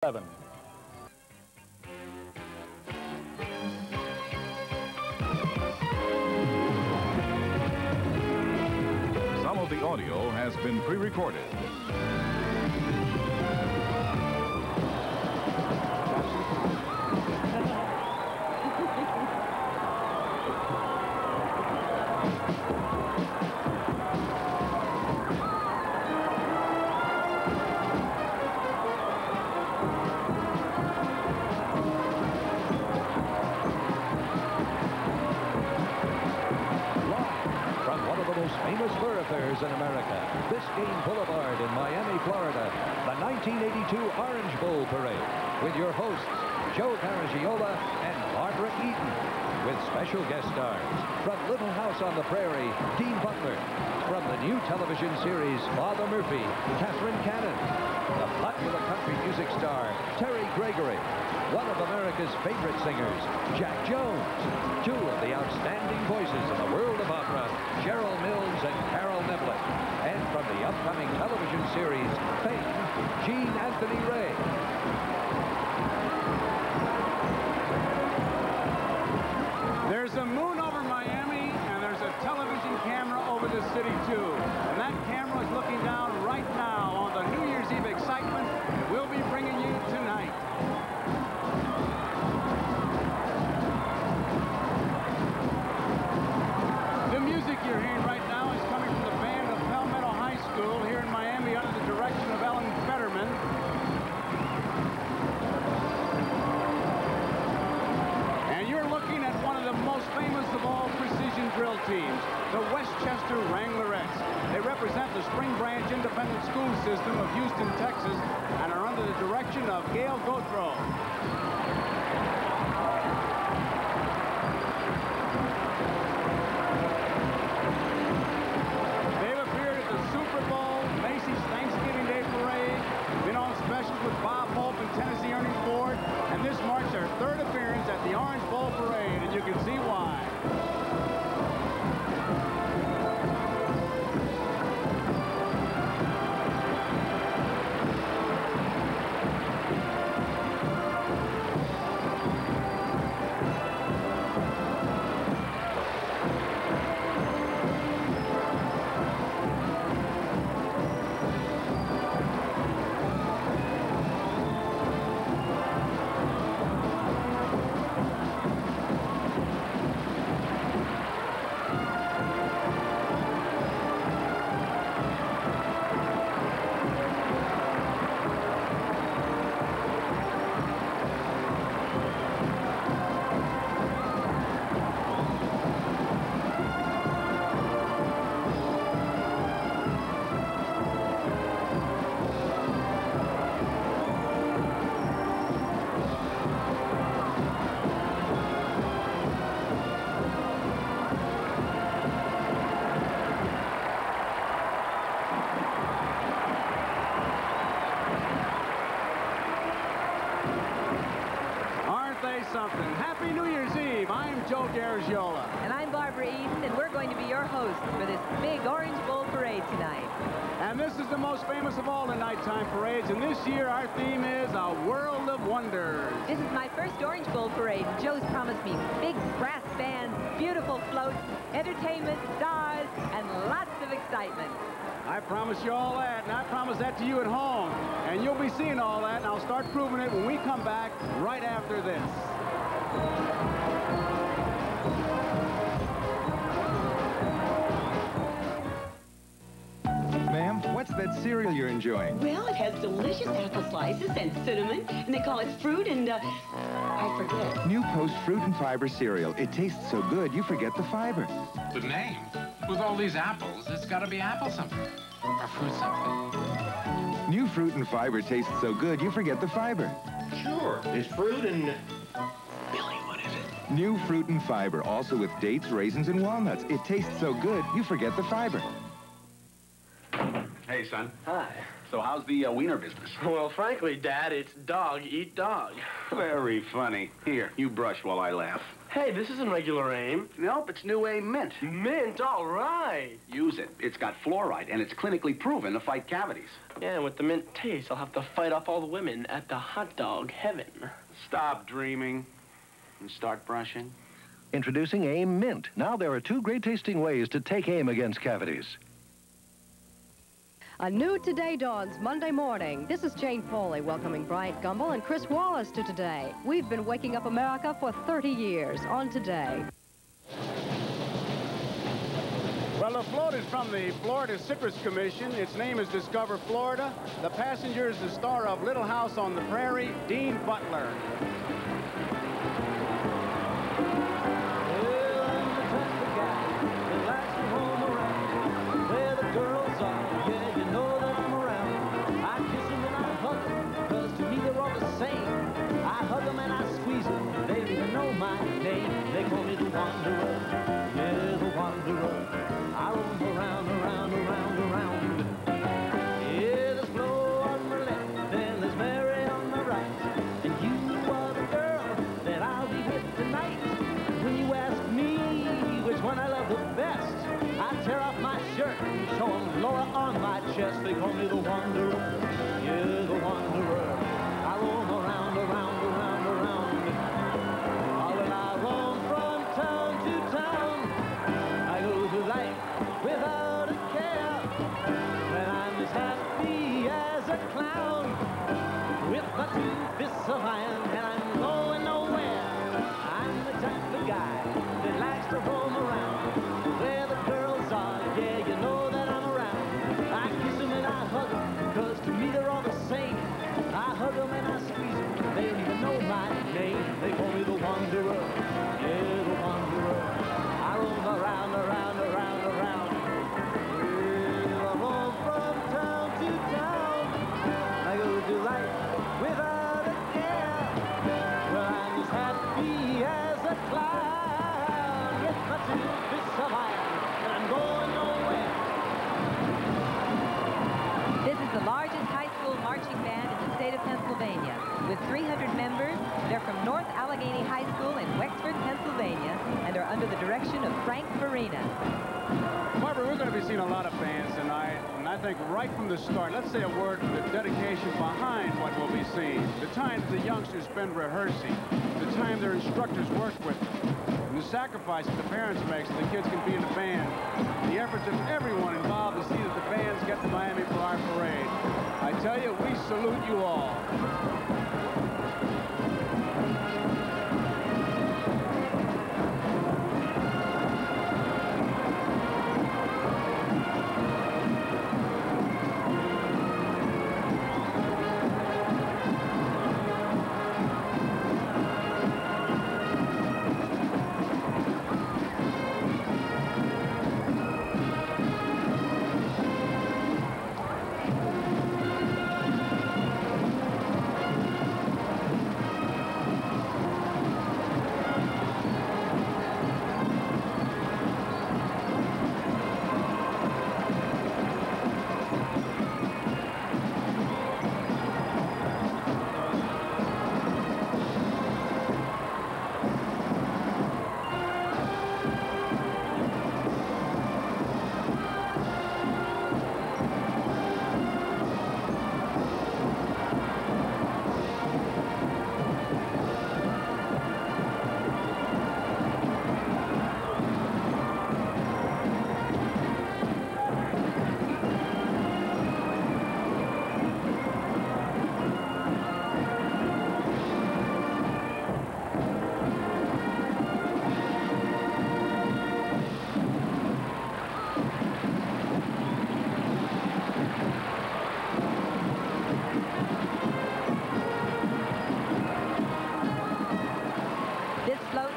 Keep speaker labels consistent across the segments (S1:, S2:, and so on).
S1: 7.
S2: Some of the audio has been pre-recorded.
S3: Famous thoroughfares in America, Biscayne Boulevard in Miami, Florida, the 1982 Orange Bowl Parade, with your hosts, Joe Garagiola and Barbara Eaton, with special guest stars from Little House on the Prairie, Dean Butler, from the new television series Father Murphy, Catherine Cannon, the popular country music star, Terry Gregory, one of America's favorite singers, Jack Jones, two of the outstanding voices in the world of opera, Cheryl Mills and Carol Neville, and from the upcoming television series, Fame, Gene Anthony Ray.
S4: There's a moon over Miami, and there's a television camera over the city, too. And that camera is looking down right now on the New Year's Eve excitement that we'll be bringing you tonight. The music you're hearing right now is coming from the band of Palmetto High School here in Miami under the direction of Ellen Fetterman. And you're looking at one of the most famous of all precision drill teams, the Westchester Wranglerettes. They represent the Spring Branch Independent School System of Houston, Texas, and are under the direction of Gail Gothro. With Bob Hope and Tennessee Ernie Ford, and this marks their third appearance at the Orange Bowl Parade, and you can see why. Something. Happy New Year's Eve. I'm Joe Garagiola.
S5: And I'm Barbara Eaton, and we're going to be your hosts for this big Orange Bowl Parade tonight.
S4: And this is the most famous of all the nighttime parades, and this year our theme is A World of Wonders.
S5: This is my first Orange Bowl Parade, and Joe's promised me big brass bands, beautiful floats, entertainment, stars, and lots of excitement.
S4: I promise you all that, and I promise that to you at home. And you'll be seeing all that, and I'll start proving it when we come back right after this.
S6: Ma'am, what's that cereal you're enjoying?
S7: Well, it has delicious apple slices and cinnamon, and they call it fruit and, I forget.
S6: New Post Fruit and Fiber cereal. It tastes so good, you forget the fiber.
S8: The name? With all these apples, it's got to be apple something. Or fruit something.
S6: New Fruit and Fiber tastes so good, you forget the fiber.
S9: Sure, it's fruit and...
S8: Billy, what is it?
S6: New Fruit and Fiber, also with dates, raisins, and walnuts. It tastes so good, you forget the fiber.
S9: Hey, son.
S10: Hi.
S1: So how's the wiener business?
S10: Well, frankly, Dad, it's dog eat dog.
S1: Very funny. Here, you brush while I laugh.
S10: Hey, this isn't regular AIM.
S1: Nope, it's New AIM Mint.
S10: Mint, all right.
S1: Use it. It's got fluoride, and it's clinically proven to fight cavities.
S10: Yeah, and with the mint taste, I'll have to fight off all the women at the hot dog heaven.
S1: Stop dreaming and start brushing.
S3: Introducing AIM Mint. Now there are 2 great tasting ways to take aim against cavities.
S11: A new Today dawns Monday morning. This is Jane Foley welcoming Bryant Gumbel and Chris Wallace to Today. We've been waking up America for 30 years on Today.
S4: Well, the float is from the Florida Citrus Commission. Its name is Discover Florida. The passenger is the star of Little House on the Prairie, Dean Butler.
S12: I hug them and I squeeze them. They don't even know my name. They call me the Wanderer. Yeah, the Wanderer. I roam around, around, around, around. Yeah, there's Flo on my left and there's Mary on my right. And you are the girl that I'll be with tonight. When you ask me which one I love the best, I tear off my shirt and show them Laura on my chest. They call me the Wanderer. Yeah, the Wanderer. I roam around, around, around, around. Oh, and I roam from town to town. I go through life without a care. When I'm as happy as a clown, with my 2 fists of iron, and I'm going nowhere. I'm the type of guy that likes to roam around where the girls are. Yeah, you know that I'm around. I kiss them and I hug them, 'cause to me they're all the same. I hug them and I squeeze them. They don't even know my name. They call me the Wanderer. Yeah, the Wanderer. I roam around, around, around, around. Yeah, I roam from town to town. I go through life without a care. Well, I'm as happy as a clown. With my 2 fists of iron, and I'm going nowhere.
S5: This is the largest high school marching band in the state of Pennsylvania. With 300 members, they're from North Allegheny High School in Wexford, Pennsylvania, and are under the direction of Frank Farina.
S4: Barbara, we're going to be seeing a lot of bands tonight, and I think right from the start, let's say a word for the dedication behind what we'll be seeing. The time the youngsters spend rehearsing, the time their instructors work with them, and the sacrifices the parents make so the kids can be in the band, the efforts of everyone involved to see that the bands get to Miami for our parade. I tell you, we salute you all.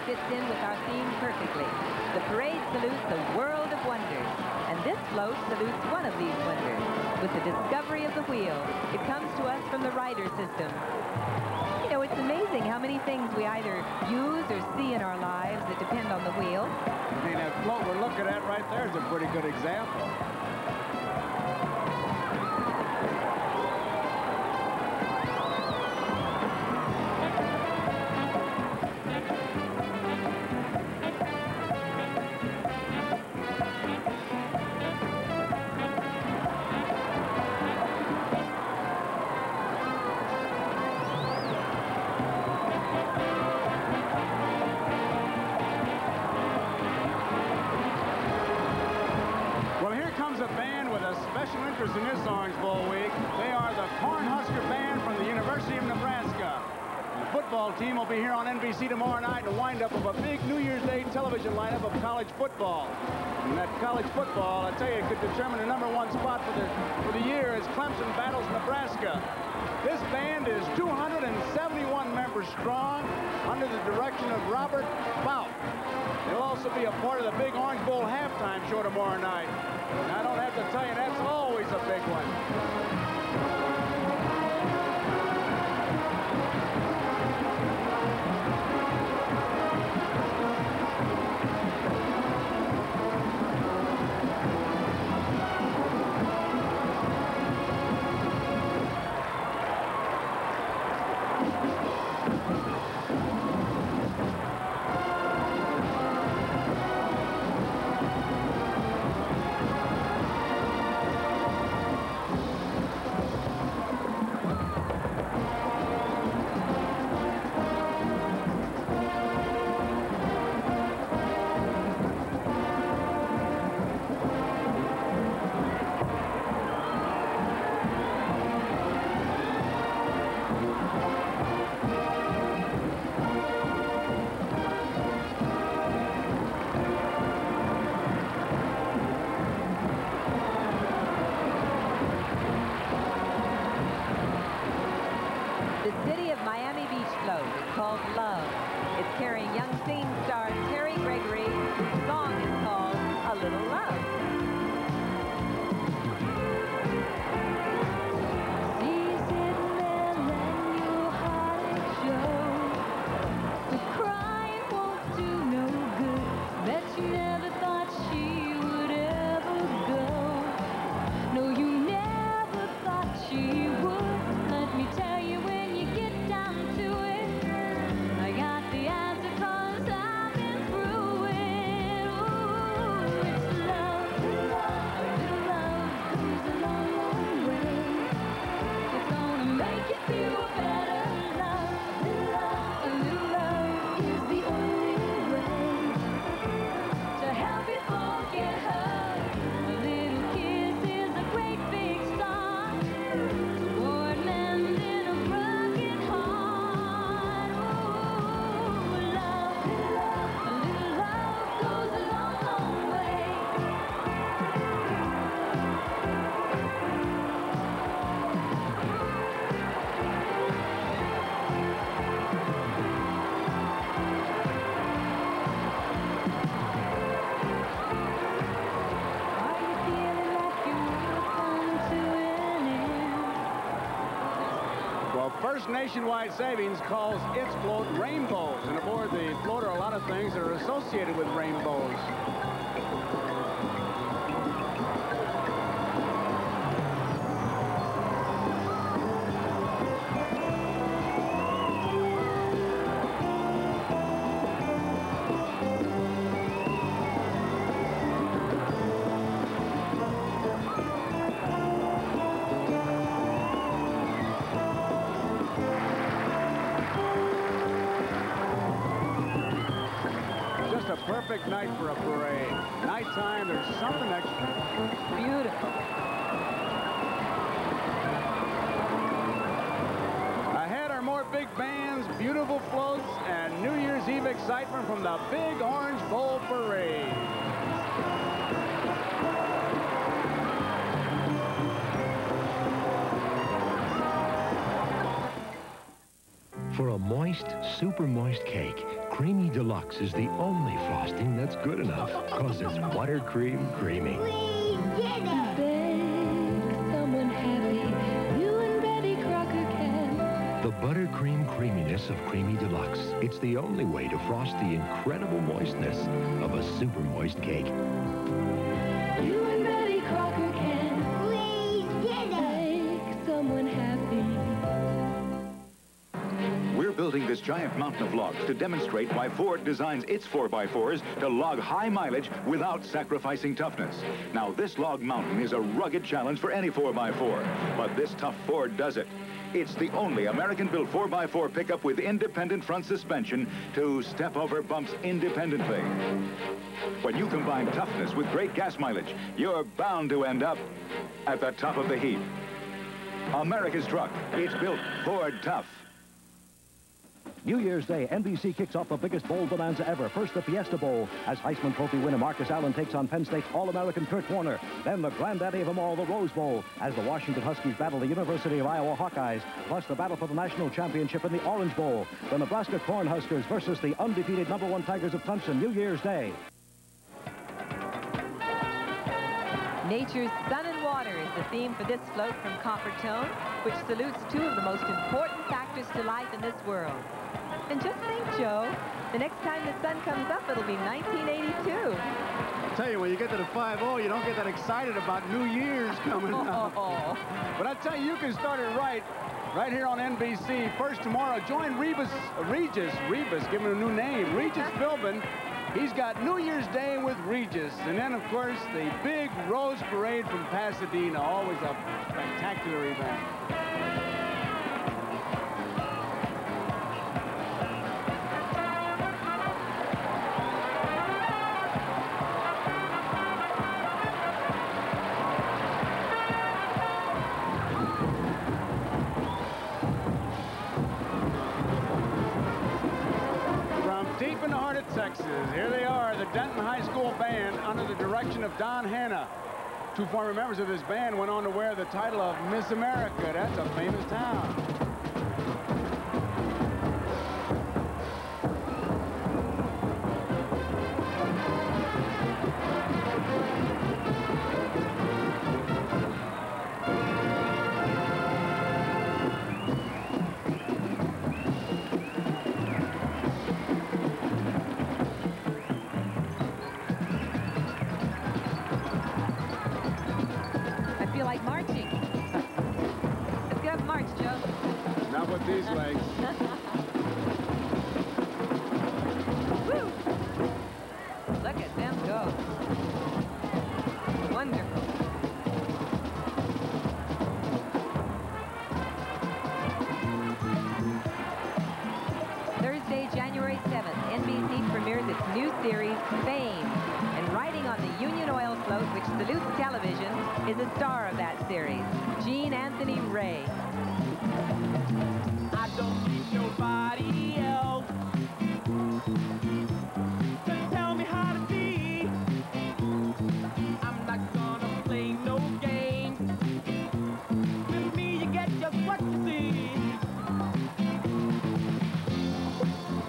S5: fits in with our theme perfectly. The parade salutes a world of wonders, and this float salutes one of these wonders. With the discovery of the wheel, it comes to us from the Ryder system. You know, it's amazing how many things we either use or see in our lives that depend on the wheel.
S4: I mean, that float we're looking at right there is a pretty good example. anchors in this Orange Bowl week. They are the Cornhusker Band from the University of Nebraska. The football team will be here on NBC tomorrow night to wind up of a big New Year's Day television lineup of college football. And that college football, I tell you, could determine the #1 spot for the year as Clemson battles Nebraska. This band is 271 members strong under the direction of Robert Bout. They'll also be a part of the big Orange Bowl halftime show tomorrow night. And I don't have to tell you, that's always a big one.
S5: The city of Miami Beach float is called Love. It's carrying young scene star Terry Gregory, whose song is called A Little Love. First Nationwide Savings calls its float rainbows, and aboard the float are a lot of things that are associated with rainbows. Perfect night for a parade. Nighttime, there's something extra. Beautiful.
S4: Ahead are more big bands, beautiful floats, and New Year's Eve excitement from the Big Orange Bowl Parade.
S13: For a moist, super moist cake, Creamy Deluxe is the only frosting that's good enough, because it's buttercream creamy.
S14: We did it! Make someone happy, you and Betty Crocker can.
S13: The buttercream creaminess of Creamy Deluxe. It's the only way to frost the incredible moistness of a super moist cake.
S14: You and Betty Crocker can. We did it! Make someone happy.
S15: We're building this giant mountain of logs to demonstrate why Ford designs its 4x4s to log high mileage without sacrificing toughness. Now, this log mountain is a rugged challenge for any 4x4, but this tough Ford does it. It's the only American-built 4x4 pickup with independent front suspension to step over bumps independently. When you combine toughness with great gas mileage, you're bound to end up at the top of the heap. America's truck. It's built Ford Tough.
S16: New Year's Day, NBC kicks off the biggest bowl bonanza ever. First, the Fiesta Bowl, as Heisman Trophy winner Marcus Allen takes on Penn State's All-American Kurt Warner. Then the granddaddy of them all, the Rose Bowl, as the Washington Huskies battle the University of Iowa Hawkeyes, plus the battle for the national championship in the Orange Bowl. The Nebraska Cornhuskers versus the undefeated #1 Tigers of Clemson, New Year's Day.
S5: Nature's sun and water is the theme for this float from Coppertone, which salutes two of the most important factors to life in this world. And just think, Joe, the next time the sun comes up, it'll be 1982.
S4: I tell you, when you get to the 5-0, you don't get that excited about New Year's coming up. But I tell you, you can start it right here on NBC. First tomorrow, join Regis, give him a new name, Regis Philbin. He's got New Year's Day with Regis. And then, of course, the big Rose Parade from Pasadena, always a spectacular event. Deep in the heart of Texas, here they are, the Denton High School Band under the direction of Don Hanna. Two former members of this band went on to wear the title of Miss America. That's a famous town. These legs.
S5: Woo! Look at them go. Wonderful. Thursday, January 7th, NBC premieres its new series, Fame. And riding on the Union Oil float, which salutes television, is a star of that series, Gene Anthony Ray.
S12: I don't need nobody else to tell me how to be. I'm not gonna play no games. With me, you get just what you see.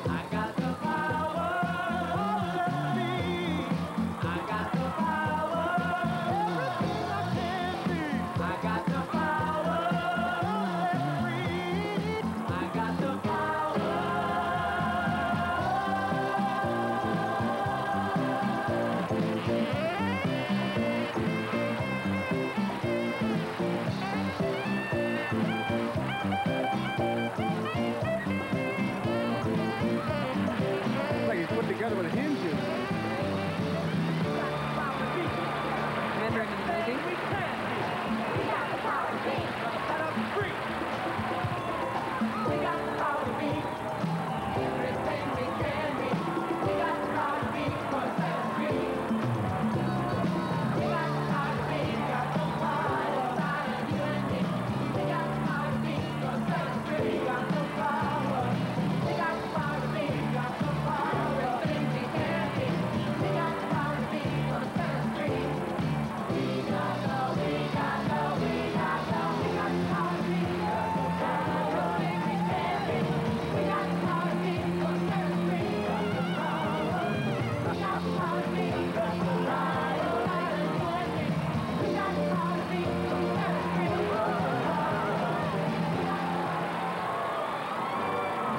S12: I got the power of me. I got the power, everything I can be. I got the power, I got the power.
S4: Like he's put together with hinges.
S5: Remember him in the movie?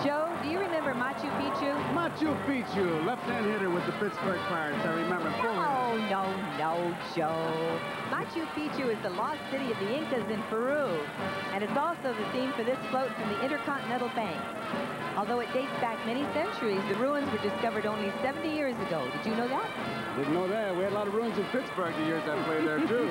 S5: Joe, do you remember Machu Picchu?
S4: Machu Picchu, left-hand hitter with the Pittsburgh Pirates. I remember fully.
S5: Oh, no, Joe. Machu Picchu is the lost city of the Incas in Peru. And it's also the theme for this float from the Intercontinental Bank. Although it dates back many centuries, the ruins were discovered only 70 years ago. Did you know that?
S4: Didn't know that. We had a lot of ruins in Pittsburgh the years I played there, too.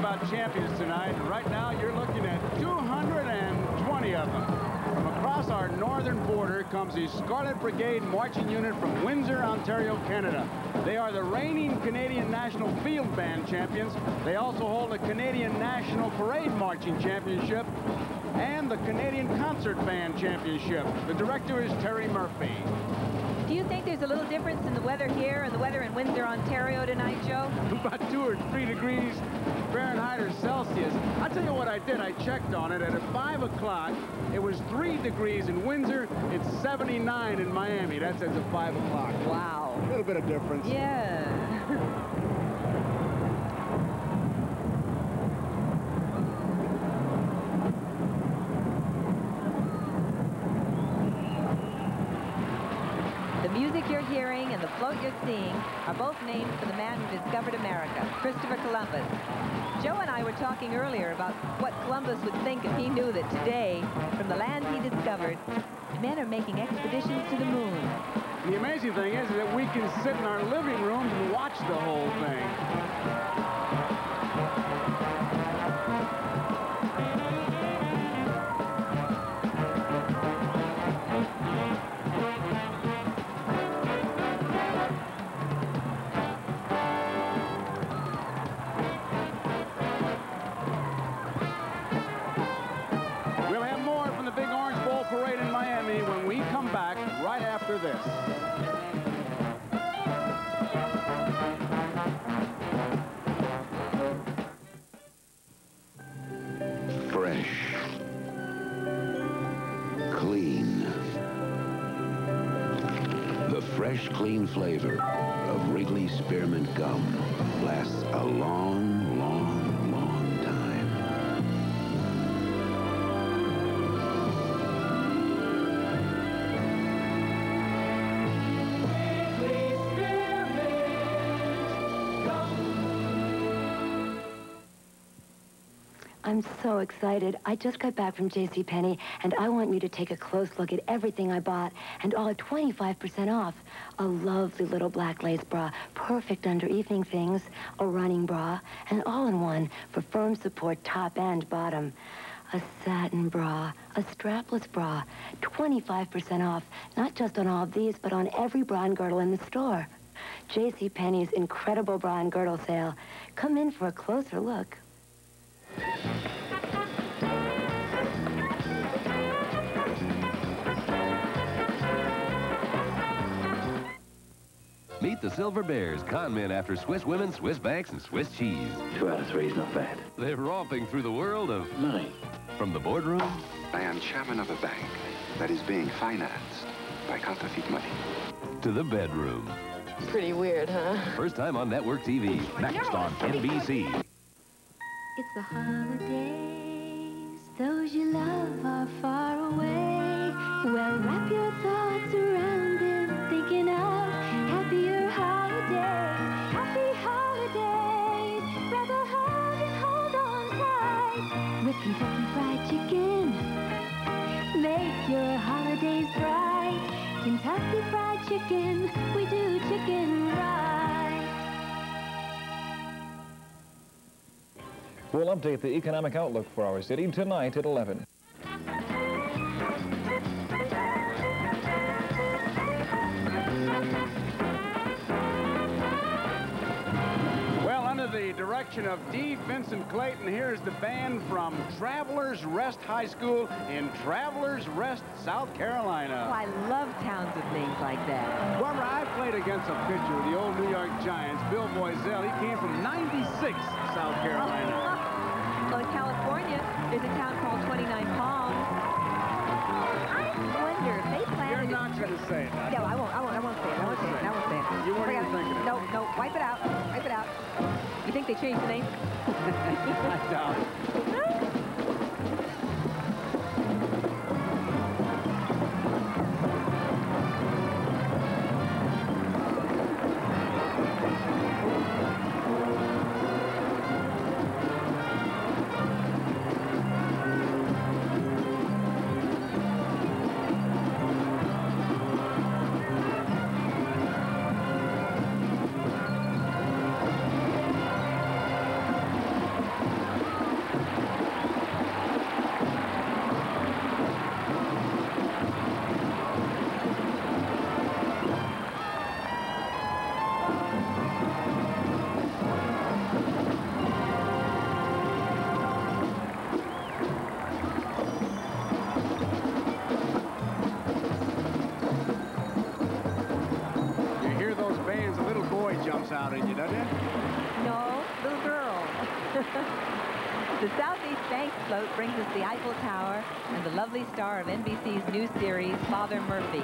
S4: about champions tonight. Right now, you're looking at 220 of them. From across our northern border comes the Scarlet Brigade Marching Unit from Windsor, Ontario, Canada. They are the reigning Canadian National Field Band champions. They also hold the Canadian National Parade Marching Championship and the Canadian Concert Band Championship. The director is Terry Murphy.
S5: Do you think there's a little difference in the weather here and the weather in Windsor, Ontario tonight, Joe?
S4: About 2 or 3 degrees Fahrenheit or Celsius. I'll tell you what I did. I checked on it, and at 5 o'clock, it was 3 degrees in Windsor. It's 79 in Miami. That's as of 5 o'clock.
S5: Wow.
S4: A little bit of difference.
S5: Yeah. The music you're hearing and the float you're seeing are both named for the man who discovered America, Christopher Columbus. Joe and I were talking earlier about what Columbus would think if he knew that today, from the land he discovered, men are making expeditions to the moon.
S4: The amazing thing is that we can sit in our living rooms and watch the whole thing. Parade in Miami when we come back right after this.
S1: Fresh. Clean. The fresh, clean flavor of Wrigley Spearmint Gum lasts a long, long, long time.
S17: I'm so excited. I just got back from JCPenney, and I want you to take a close look at everything I bought, and all at 25% off. A lovely little black lace bra, perfect under evening things, a running bra, and all-in-one for firm support top and bottom. A satin bra, a strapless bra, 25% off, not just on all of these, but on every bra and girdle in the store. JCPenney's incredible bra and girdle sale. Come in for a closer look.
S18: Meet the Silver Bears, con men after Swiss women, Swiss banks, and Swiss cheese.
S19: 2 out of 3 is not bad.
S18: They're romping through the world of
S19: money.
S18: From the boardroom.
S6: I am chairman of a bank that is being financed by counterfeit money.
S18: To the bedroom.
S20: Pretty weird, huh?
S18: First time on network TV. Next on NBC.
S14: It's the holidays. Those you love are far away. Well, wrap your thoughts around them, thinking of happier holidays. Happy holidays. Grab a hug and hold on tight. With Kentucky Fried Chicken, make your holidays bright. Kentucky Fried Chicken, we do chicken right.
S2: We'll update the economic outlook for our city tonight at 11.
S4: Well, under the direction of D. Vincent Clayton, here's the band from Travelers Rest High School in Travelers Rest, South Carolina.
S5: Oh, I love towns with names like that.
S4: However, I played against a pitcher of the old New York Giants, Bill Boiselle. He came from 96, South Carolina.
S5: Well, in California, there's a town called 29 Palms. I wonder if they planted...
S4: You're not going to say that.
S5: No, I won't say it. I won't say it.
S4: You weren't even thinking it.
S5: No, wipe it out. Wipe it out. You think they changed the name?
S4: I doubt it. child in you, doesn't it?
S5: No, little girl. The Southeast Bank float brings us the Eiffel Tower and the lovely star of NBC's new series, Father Murphy.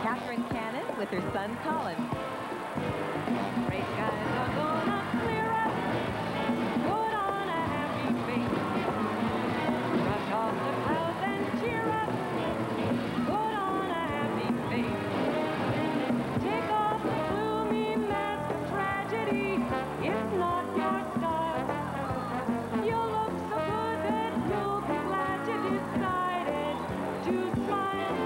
S5: Catherine Cannon with her son, Colin. Gray skies are gonna clear up. Put on a happy face. Brush off the clouds and cheer up. Put on a happy face. Take off the gloomy mask of tragedy. It's not your style. You'll look so good that you'll be glad you decided to smile.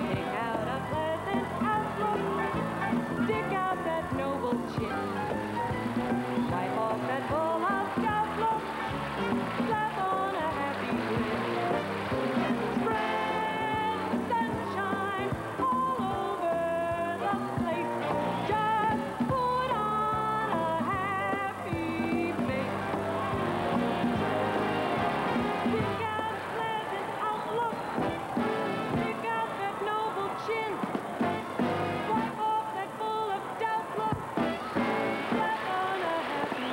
S5: Take out a pleasant outlook. Stick out that noble chin. Wipe off that full of doubt look. Slap on a happy grin. Spread the sunshine all over the place. Just put on a happy face. Stick out a pleasant outlook. Stick out that noble chin. Wipe off that full of doubt look. Slap on a happy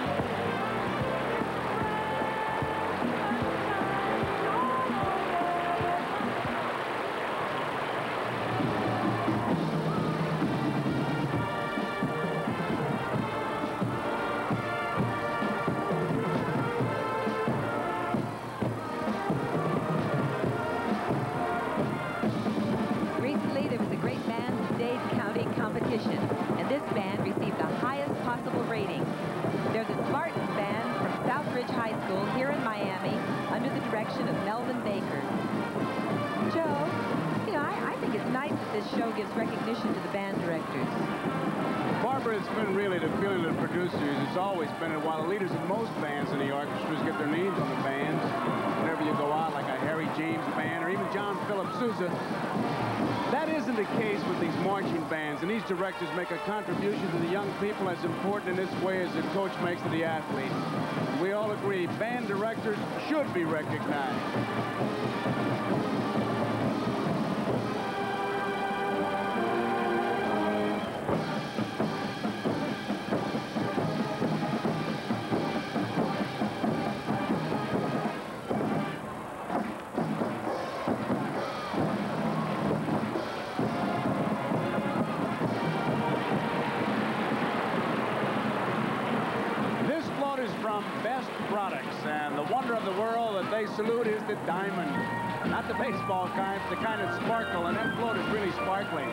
S5: Recently, there was a great band stage county competition, and this band received the highest possible rating. They're the Spartans Band from Southridge High School here in Miami, under the direction of Melvin Baker. Joe, you know, I think it's nice that this show gives recognition to the band directors.
S4: Barbara, it's been really the feeling of the producers. It's always been, and while the leaders of most bands in the orchestras get their names on the bands, whenever you go out, like a Harry James band or even John Philip Sousa, that isn't the case with these marching bands, and these directors make a contribution to the young people as important in this way as the coach makes to the athlete. We all agree, band directors should be recognized. Best Products, and the wonder of the world that they salute is the diamond. Not the baseball kind, the kind that sparkle, and that float is really sparkling.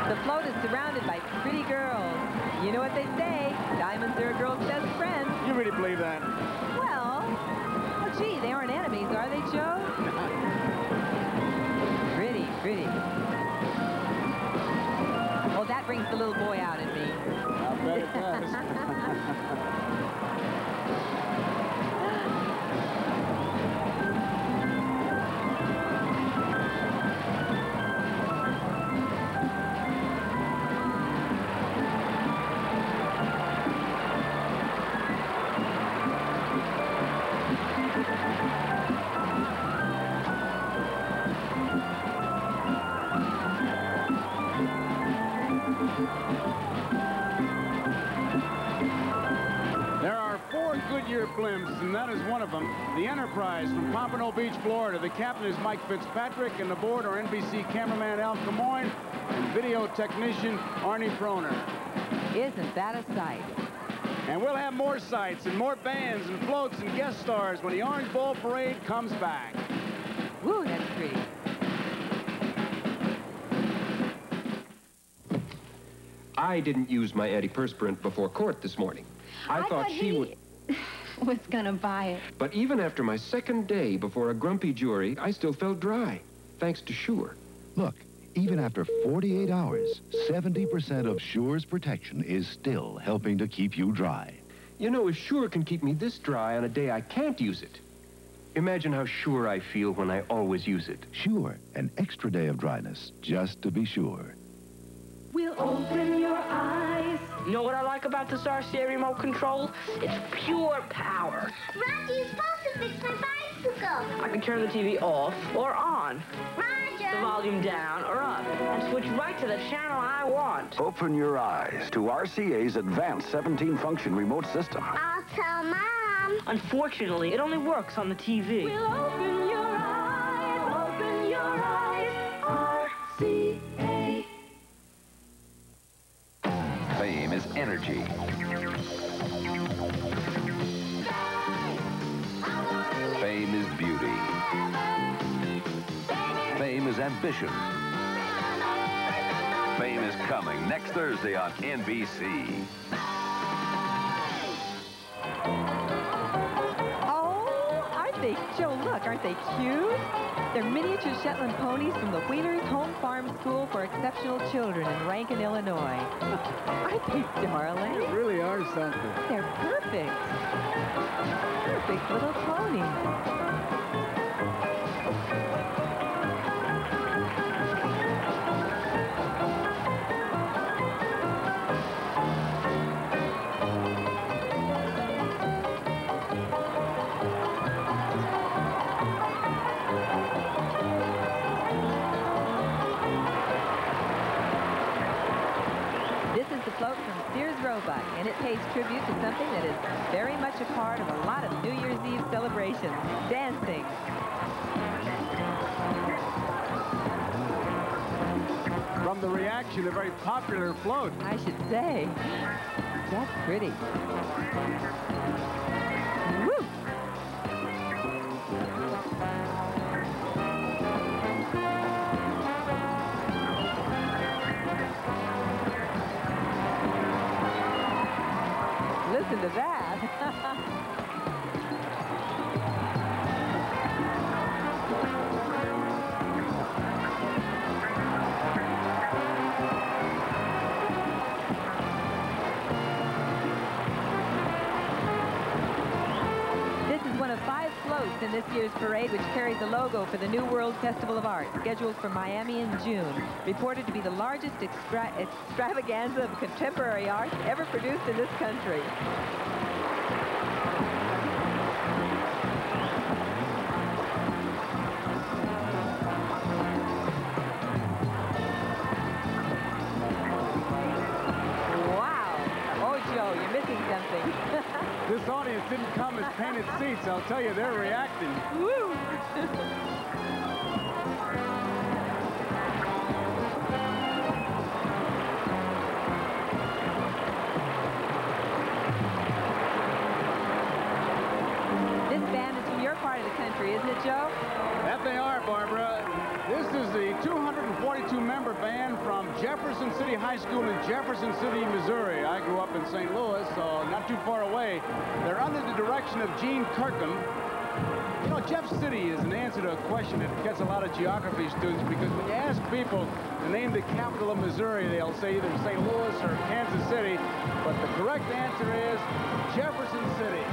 S5: The float is surrounded by pretty girls. You know what they say, diamonds are a girl's best friend.
S4: You really believe that?
S5: Well, gee, they aren't enemies, are they, Joe? Pretty, pretty. Oh, that brings the little boy out in me.
S4: I bet it does. Goodyear blimps, and that is one of them. The Enterprise from Pompano Beach, Florida. The captain is Mike Fitzpatrick, and the board are NBC cameraman Al Camoin and video technician Arnie Proner.
S5: Isn't that a sight?
S4: And we'll have more sights and more bands and floats and guest stars when the Orange Bowl Parade comes back.
S5: Woo, that's pretty.
S19: I didn't use my antiperspirant before court this morning. I thought she would...
S21: was gonna buy it.
S19: But even after my second day before a grumpy jury, I still felt dry, thanks to Sure.
S1: Look, even after 48 hours, 70% of Sure's protection is still helping to keep you dry.
S19: You know, if Sure can keep me this dry on a day I can't use it, imagine how sure I feel when I always use it.
S1: Sure, an extra day of dryness, just to be sure.
S7: We'll open your eyes.
S10: You know what I like about this RCA remote control? It's pure power.
S14: Roger, you're supposed to fix my bicycle.
S10: I can turn the TV off or on.
S14: Roger,
S8: the volume down or up and switch right to the channel I want.
S22: Open your eyes to RCA's advanced 17-function remote system.
S8: I'll tell Mom. Unfortunately, it only works on the TV.
S14: We'll open your eyes, RCA.
S18: Fame is energy. Fame is beauty. Fame is ambition. Fame is coming next Thursday on NBC.
S5: Oh, aren't they, Joe, look, aren't they cute? They're miniature Shetland ponies from the Wheelers Home Farm School for Exceptional Children in Rankin, Illinois. Aren't they darling?
S4: They really are something.
S5: They're perfect. Perfect little ponies. Float from Sears Roebuck, and it pays tribute to something that is very much a part of a lot of New Year's Eve celebrations, dancing.
S4: From the reaction, a very popular float.
S5: I should say. That's pretty. Woo! Listen to that. This is one of 5 floats in this year's parade, which carries the logo for the New World Festival of Art, scheduled for Miami in June. Reported to be the largest extravaganza of contemporary art ever produced in this country.
S4: This audience didn't come as painted seats. I'll tell you, they're reacting.
S5: Woo! This band is from your part of the country, isn't it, Joe?
S4: That they are, Barbara. This is the 242-member band from Jefferson City High School in Jefferson City, Missouri. I grew up in St. Louis, so not too far away. They're under the direction of Gene Kirkham. You know, Jeff City is an answer to a question that gets a lot of geography students, because when you ask people to name the capital of Missouri, they'll say either St. Louis or Kansas City, but the correct answer is Jefferson City.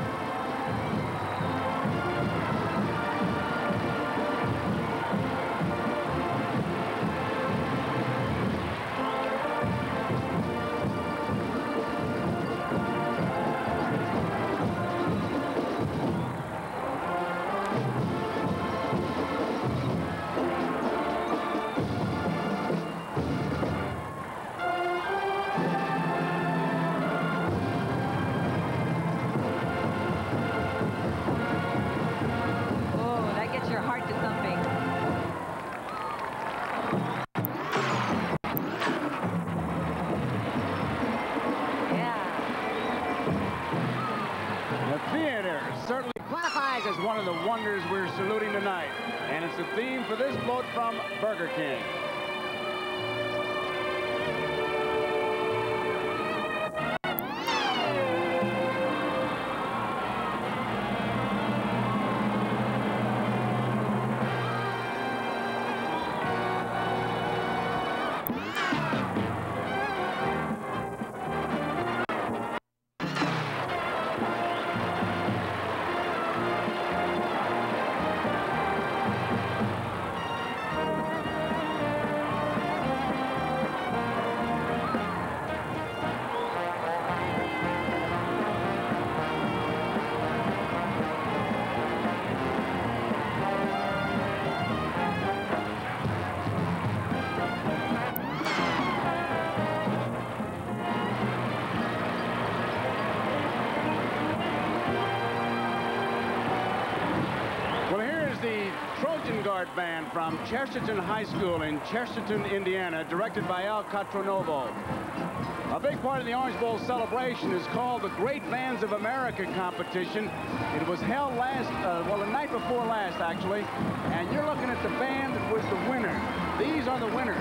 S4: As one of the wonders we're saluting tonight, and it's the theme for this float from Burger King. band from Chesterton High School in Chesterton, Indiana, directed by Al Catronovo. A big part of the Orange Bowl celebration is called the Great Bands of America competition. It was held the night before last, actually, and you're looking at the band that was the winner. These are the winners.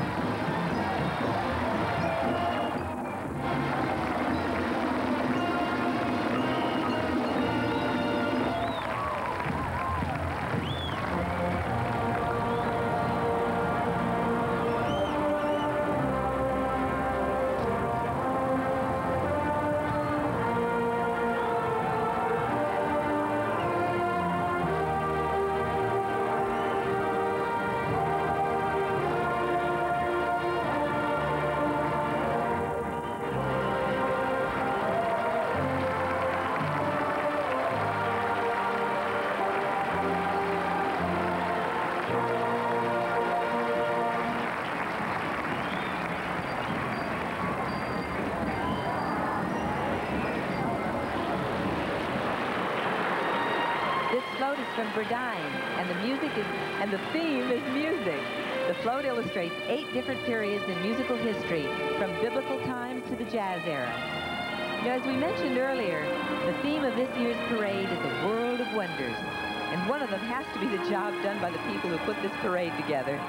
S5: From Burdine, and the theme is music. The float illustrates 8 different periods in musical history, from biblical times to the jazz era. Now, as we mentioned earlier, the theme of this year's parade is a world of wonders, and one of them has to be the job done by the people who put this parade together.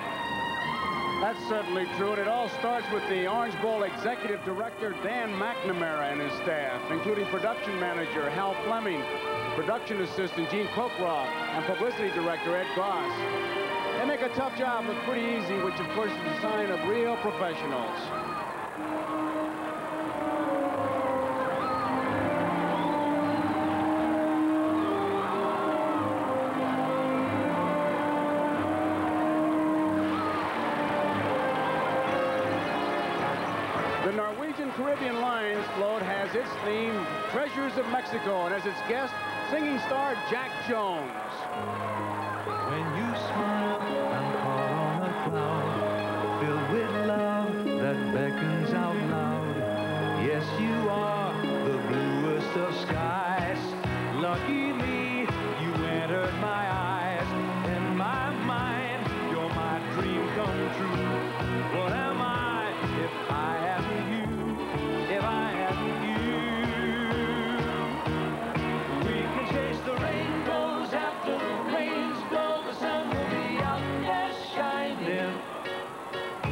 S4: That's certainly true, and it all starts with the Orange Bowl Executive Director, Dan McNamara, and his staff, including production manager Hal Fleming, production assistant Gene Kokroff, and publicity director Ed Goss. They make a tough job look pretty easy, which of course is a sign of real professionals. The Norwegian Caribbean Lions float has its theme, Treasures of Mexico, and as its guest, singing star Jack Jones.
S12: When you smile, I'm caught on a cloud, filled with love that beckons out loud. Yes, you are the bluest of skies. Lucky me, you entered my eyes. In my mind, you're my dream come true. What am I if I hadn't you? If I hadn't you? The rainbows after the rains blow, the sun will be out there shining.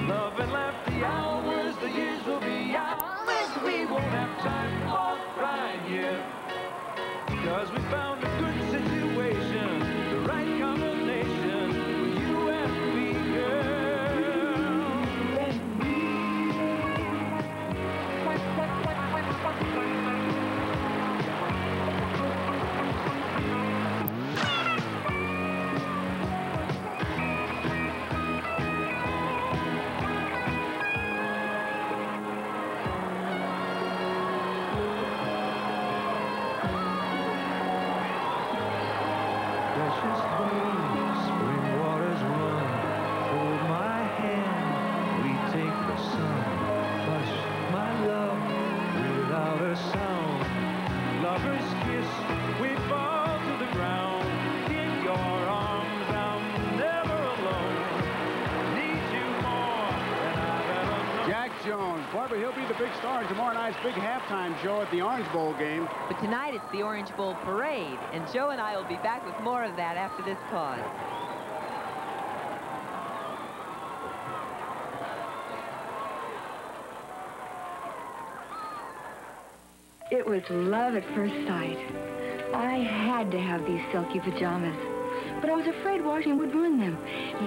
S12: Love and laugh, the hours, the years will be ours. We won't have time for crying here, because we found a good situation, the right combination for you and me, girl.
S4: Barbara, he'll be the big star in tomorrow night's big halftime show at the Orange Bowl game.
S5: But tonight it's the Orange Bowl parade, and Joe and I will be back with more of that after this pause.
S17: It was love at first sight. I had to have these silky pajamas, but I was afraid washing would ruin them.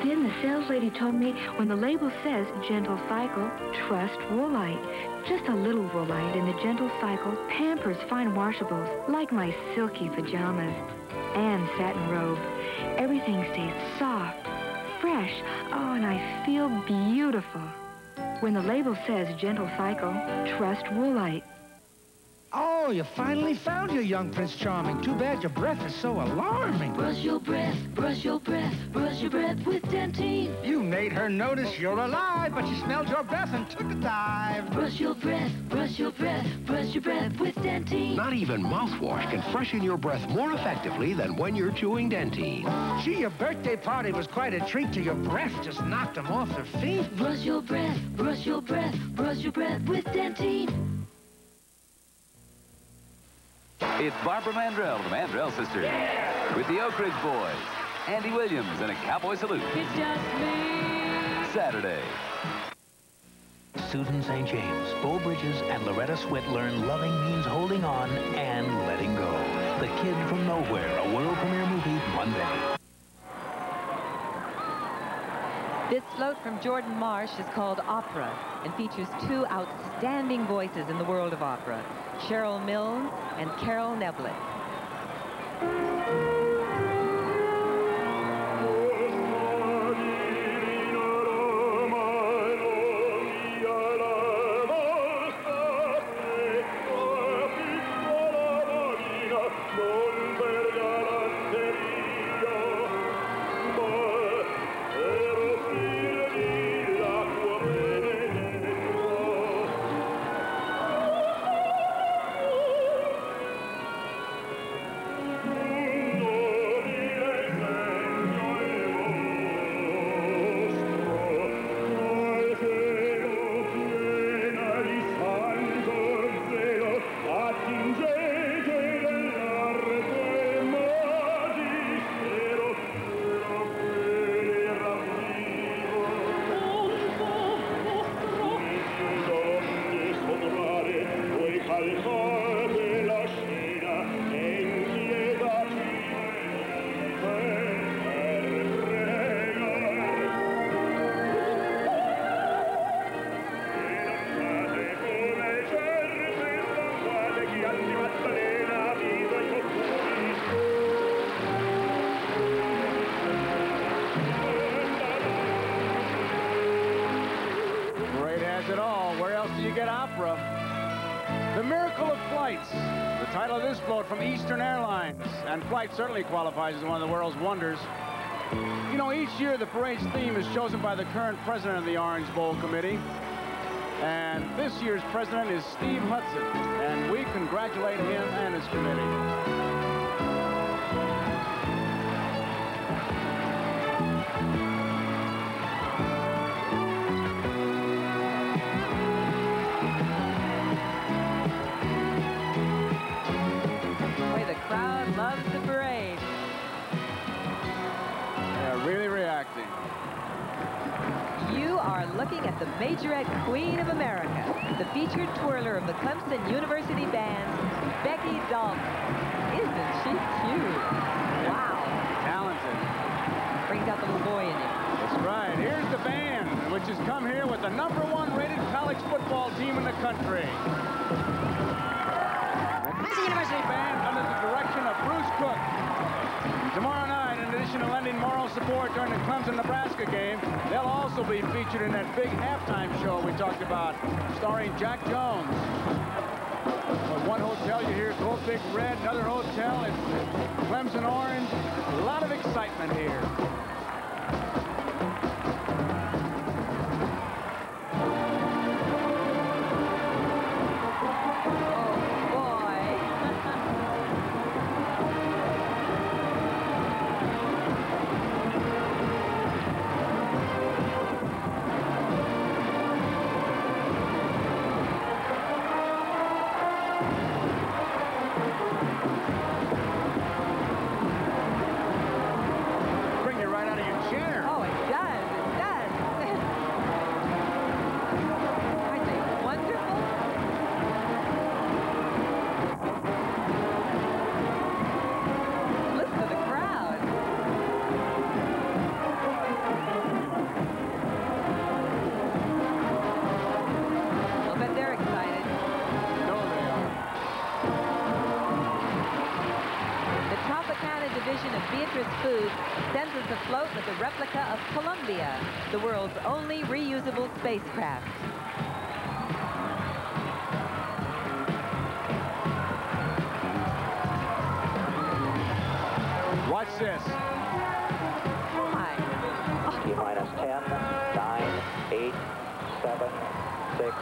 S17: Then the sales lady told me when the label says Gentle Cycle, trust Woolite. Just a little Woolite in the Gentle Cycle pampers fine washables like my silky pajamas and satin robe. Everything stays soft, fresh, oh, and I feel beautiful. When the label says Gentle Cycle, trust Woolite.
S4: Oh,
S3: Oh, you finally found your young Prince Charming. Too bad your breath is so alarming.
S14: Brush your breath, brush your breath, brush your breath with Dentine.
S3: You made her notice you're alive, but she smelled your breath and took a dive.
S14: Brush your breath, brush your breath, brush your breath with Dentine.
S13: Not even mouthwash can freshen your breath more effectively than when you're chewing Dentine.
S3: Gee, your birthday party was quite a treat till your breath just knocked them off their feet.
S14: Brush your breath, brush your breath, brush your breath with Dentine.
S9: It's Barbara Mandrell, the Mandrell sisters, with the Oak Ridge Boys, Andy Williams, and a cowboy salute.
S14: It's just me.
S9: Saturday.
S23: Susan St. James, Bo Bridges, and Loretta Swit learn loving means holding on and letting go. The Kid from Nowhere, a world premiere movie Monday.
S5: This float from Jordan Marsh is called Opera and features two outstanding voices in the world of opera, Cheryl Milnes and Carol Nevlet.
S4: The Miracle of Flights, the title of this float from Eastern Airlines. And flight certainly qualifies as one of the world's wonders. You know, each year the parade's theme is chosen by the current president of the Orange Bowl Committee. And this year's president is Steve Hudson. And we congratulate him and his committee.
S5: Looking at the majorette queen of America, the featured twirler of the Clemson University Band, Becky Dalton. Isn't she cute? Wow.
S4: Talented.
S5: Brings out the little boy in you.
S4: That's right. Here's the band, which has come here with the #1 rated college football team in the country. The Clemson University Band under the direction of Bruce Cook. Tomorrow night, in addition to lending moral support during the Clemson-Nebraska game, they'll also be featured in that big halftime show we talked about, starring Jack Jones. At one hotel, you hear Go Big Red. Another hotel, it's Clemson Orange. A lot of excitement here.
S5: The world's only reusable spacecraft.
S4: Watch this.
S11: T-minus 10, 9, 8, 7, 6,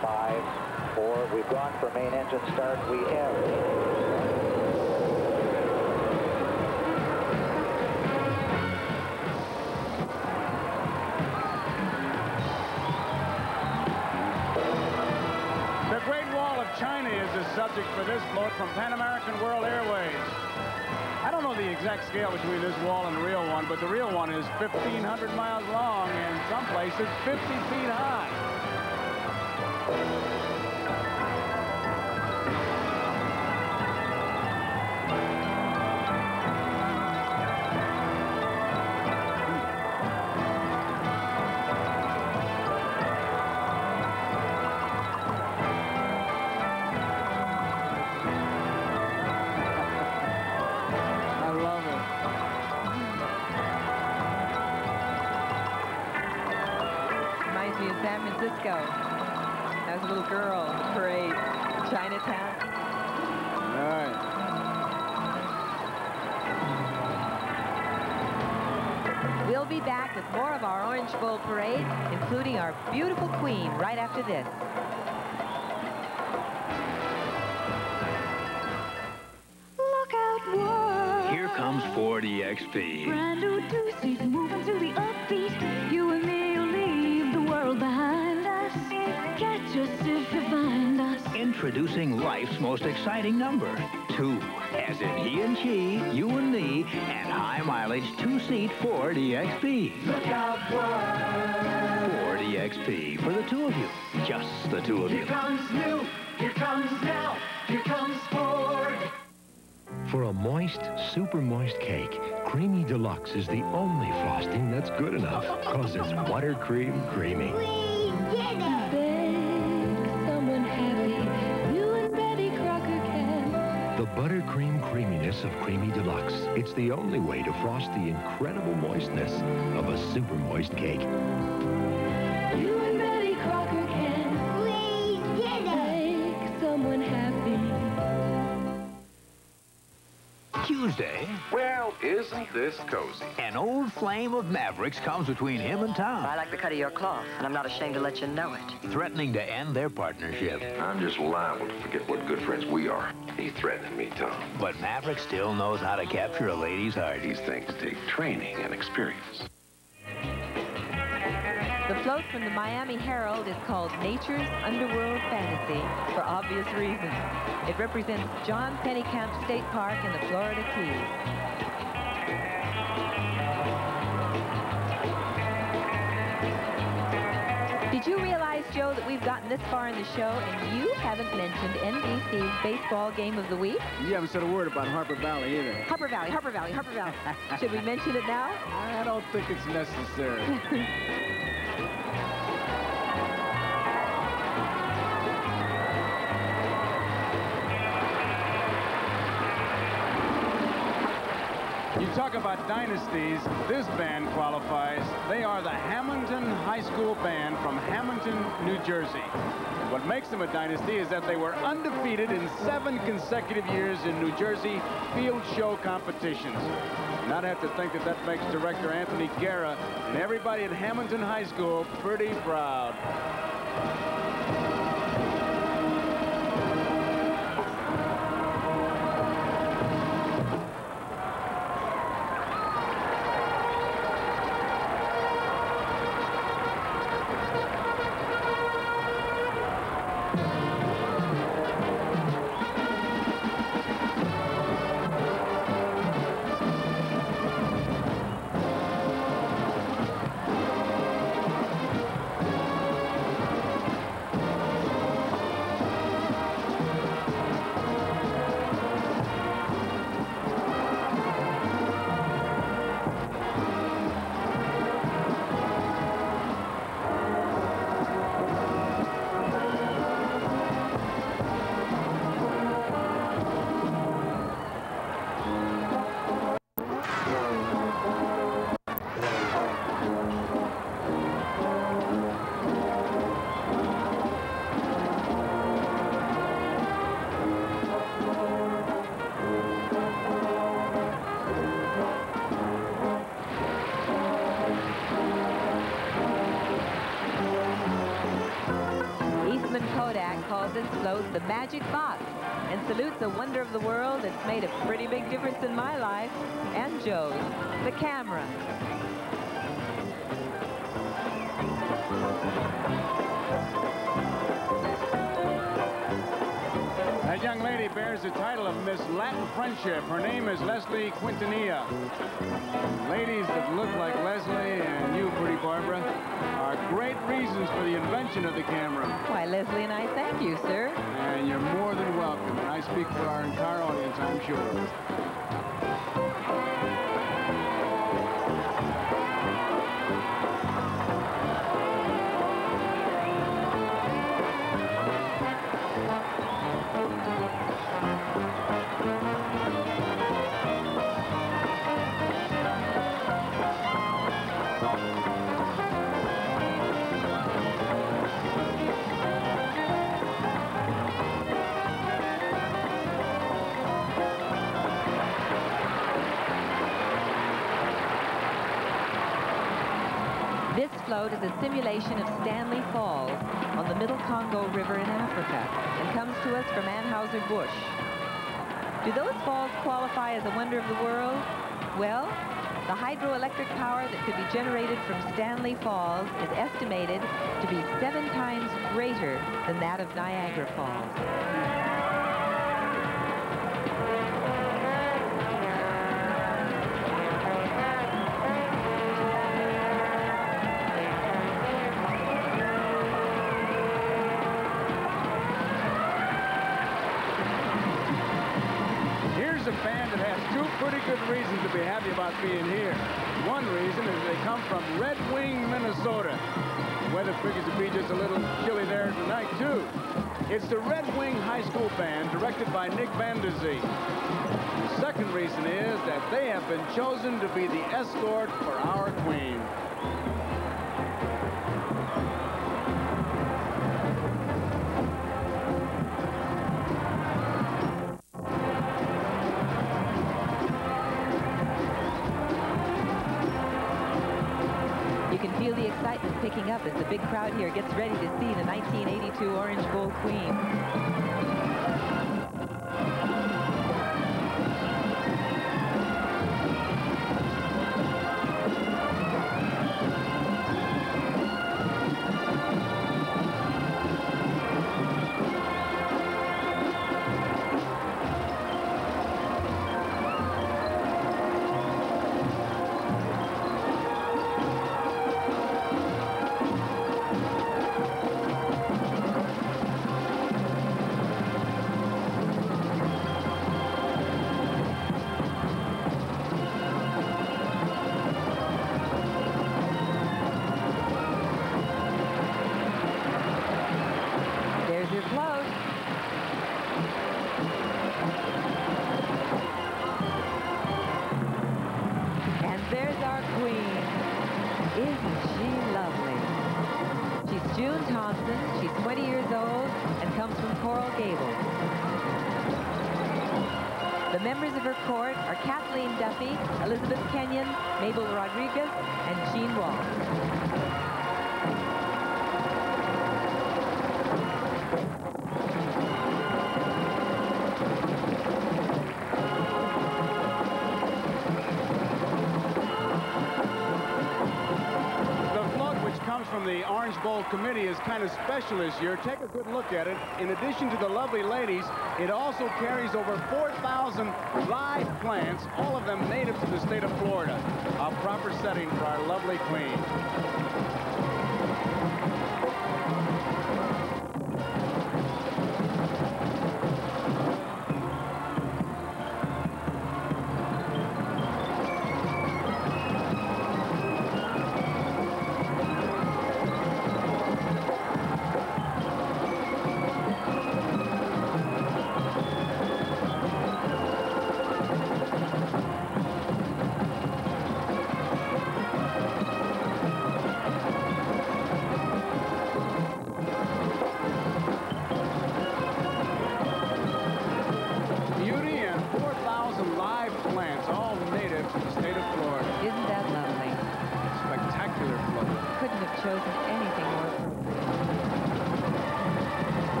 S11: 5, 4. We've gone for main engine start. We have.
S4: The Great Wall of China is the subject for this float from Pan American World Airways. I don't know the exact scale between this wall and the real one, but the real one is 1,500 miles long and some places 50 feet high.
S5: San Francisco. That was a little girl in the parade. Chinatown.
S4: All right.
S5: We'll be back with more of our Orange Bowl parade, including our beautiful queen, right after this.
S14: Look out, world.
S23: Here comes Ford EXP.
S14: Brand new two-seat moving to the upbeat. You and me will leave the world behind us. Catch us if you find us.
S23: Introducing life's most exciting number, 2. As in he and she, you and me, and high-mileage two-seat Ford EXP.
S14: Look out, world.
S23: Ford EXP for the two of you. Just the two of you.
S14: Here comes new. Here comes now. Here comes Ford.
S13: For a moist, super moist cake, Creamy Deluxe is the only frosting that's good enough, because it's buttercream creamy.
S14: We did it! Bake someone happy. You and Betty Crocker can.
S13: The buttercream creaminess of Creamy Deluxe. It's the only way to frost the incredible moistness of a super moist cake.
S14: You and Betty Crocker can. We did it! Bake someone happy.
S23: Tuesday.
S18: Well, isn't this cozy?
S23: An old flame of Mavericks comes between him and Tom.
S15: I like the cut of your cloth, and I'm not ashamed to let you know it.
S23: Threatening to end their partnership.
S18: I'm just liable to forget what good friends we are. He's threatening me, Tom.
S23: But Maverick still knows how to capture a lady's heart.
S18: These things take training and experience.
S5: The float from the Miami Herald is called Nature's Underworld Fantasy for obvious reasons. It represents John Pennekamp State Park in the Florida Keys. Did you realize, Joe, that we've gotten this far in the show and you haven't mentioned NBC's baseball game of the week?
S4: You haven't said a word about Harper Valley either.
S5: Harper Valley, Harper Valley, Harper Valley. Should we mention it now?
S4: I don't think it's necessary. You talk about dynasties, this band qualifies. They are the Hamilton High School Band from Hamilton, New Jersey. What makes them a dynasty is that they were undefeated in 7 consecutive years in New Jersey field show competitions. And I'd have to think that that makes director Anthony Guerra and everybody at Hamilton High School pretty proud.
S5: 2000 float the Magic Box and salutes a wonder of the world that's made a pretty big difference in my life and Joe's, the camera.
S4: That young lady bears the title of Miss Latin Friendship. Her name is Leslie Quintanilla. Ladies that look like Leslie and you, pretty Barbara, are great reasons for the invention of the camera.
S5: Why, Leslie and I thank you, sir.
S4: And you're more than welcome. And I speak for our entire audience, I'm sure.
S5: This float is a simulation of Stanley Falls on the Middle Congo River in Africa and comes to us from Anheuser-Busch. Do those falls qualify as a wonder of the world? Well, the hydroelectric power that could be generated from Stanley Falls is estimated to be 7 times greater than that of Niagara Falls.
S4: A band that has 2 pretty good reasons to be happy about being here. One reason is they come from Red Wing, Minnesota. The weather figures to be just a little chilly there tonight, too. It's the Red Wing High School Band, directed by Nick Van der Zee. The second reason is that they have been chosen to be the escort for our Queen.
S5: Feel the excitement picking up as the big crowd here gets ready to see the 1982 Orange Bowl Queen. She's 20 years old and comes from Coral Gables. The members of her court are Kathleen Duffy, Elizabeth Kenyon, Mabel Rodriguez, and Jean Walsh.
S4: From the Orange Bowl Committee is kind of special this year. Take a good look at it. In addition to the lovely ladies, it also carries over 4,000 live plants, all of them native to the state of Florida. A proper setting for our lovely Queen.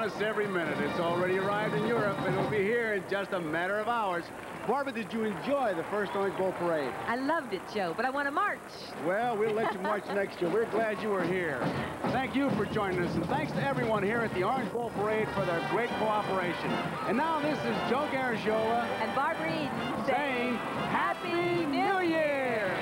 S4: us every minute. It's already arrived in Europe, and it'll be here in just a matter of hours. Barbara, did you enjoy the first Orange Bowl parade?
S5: I loved it, Joe, but I want to march.
S4: Well, we'll let you march next year. We're glad you were here. Thank you for joining us, and thanks to everyone here at the Orange Bowl Parade for their great cooperation. And now this is Joe Garagiola
S5: and Barbara Eden
S4: saying Happy New Year!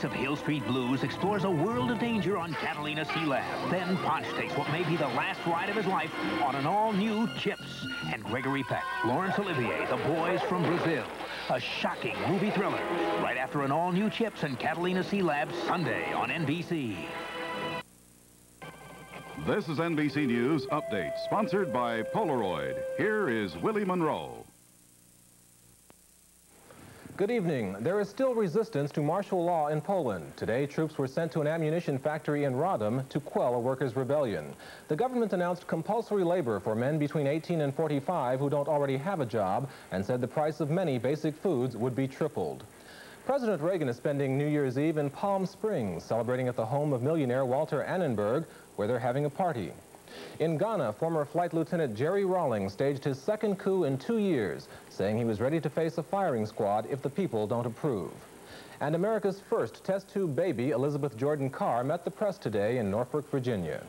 S23: Of Hill Street Blues explores a world of danger on Catalina Sea Lab. Then Ponch takes what may be the last ride of his life on an all-new Chips. And Gregory Peck, Laurence Olivier, The Boys from Brazil. A shocking movie thriller right after an all-new Chips and Catalina Sea Lab Sunday on NBC.
S2: This is NBC News Update, sponsored by Polaroid. Here is Willie Monroe.
S6: Good evening. There is still resistance to martial law in Poland. Today, troops were sent to an ammunition factory in Radom to quell a workers' rebellion. The government announced compulsory labor for men between 18 and 45 who don't already have a job and said the price of many basic foods would be tripled. President Reagan is spending New Year's Eve in Palm Springs, celebrating at the home of millionaire Walter Annenberg, where they're having a party. In Ghana, former Flight Lieutenant Jerry Rawlings staged his second coup in 2 years, saying he was ready to face a firing squad if the people don't approve. And America's first test tube baby, Elizabeth Jordan Carr, met the press today in Norfolk, Virginia.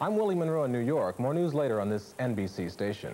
S6: I'm Willie Monroe in New York. More news later on this NBC station.